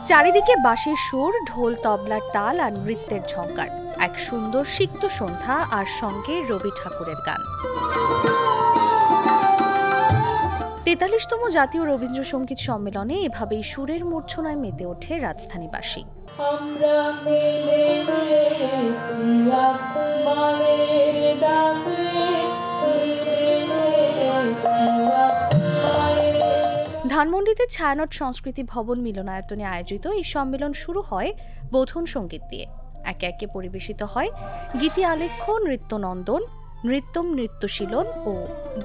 চারিদিকে বাঁশির সুর, ঢোল তবলার তাল আর নৃত্যের ঝঙ্কার। এক সুন্দর সিক্ত সন্ধ্যা আর সঙ্গে রবি ঠাকুরের গান। ৪৩তম জাতীয় রবীন্দ্রসঙ্গীত সম্মেলনে এভাবেই সুরের মূর্ছনায় মেতে ওঠে রাজধানীবাসী। ধানমন্ডিতে ছায়ানট সংস্কৃতি ভবন মিলনায়তনে আয়োজিত এই সম্মেলন শুরু হয় বোধন সঙ্গীত দিয়ে। একে একে পরিবেশিত হয় গীতি আলেখ্য, নৃত্যনন্দন, নৃত্যম নৃত্যশীলন ও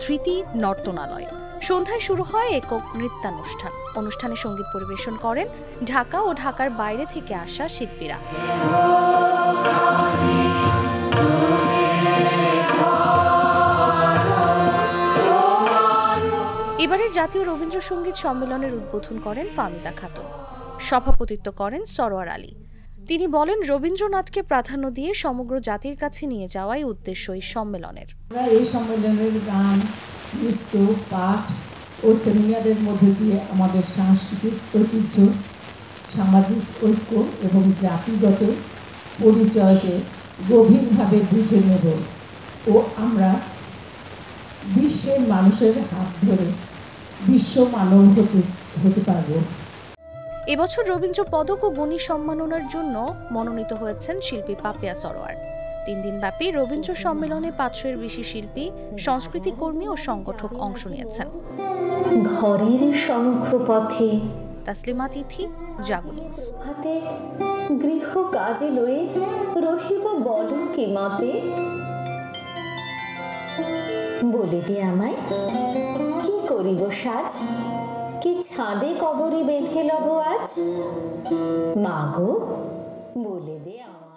ধৃতি নর্তনালয়। সন্ধ্যায় শুরু হয় একক নৃত্যানুষ্ঠান। অনুষ্ঠানে সঙ্গীত পরিবেশন করেন ঢাকা ও ঢাকার বাইরে থেকে আসা শিল্পীরা। এবারের জাতীয় রবীন্দ্রসঙ্গীত সম্মেলনের উদ্বোধন করেন ফাহমিদা খাতুন। সভাপতিত্ব করেন সরোয়ার আলী। তিনি বলেন, রবীন্দ্রনাথকে প্রাধান্য দিয়ে সমগ্র জাতির কাছে নিয়ে যাওয়াই উদ্দেশ্য এই সম্মেলনের। এই সম্মেলনের গান, নৃত্য, পাঠ ও সেমিনারের মধ্যে দিয়ে আমাদের সাংস্কৃতিক ঐতিহ্য, সামাজিক ঐক্য এবং জাতিগত পরিচয়কে গভীরভাবে বুঝে নেব ও আমরা বিশ্বের মানুষের হাত ধরে বিশ্ব মানব হতে পারব। এবছর রবীন্দ্র পদক ও গণী সম্মাননার জন্য মনোনীত হয়েছেন শিল্পী পাপিয়া সরোয়ার। ৩ দিনব্যাপী রবীন্দ্র সম্মেলনে ৫০০-এর বেশি শিল্পী, সংস্কৃতি কর্মী ও সংগঠক অংশ নিয়েছেন। ঘরের সমুখ পথে তাসলিমা তিথি, জাগো নিউজ। গৃহ কাজে লয়ে রহিব বল কি মতে, বলে দে আমায় কি করিব সাজ, কি ছাদে কবরে বেঁধে লব আজ, মাগো বলে দে আমায়।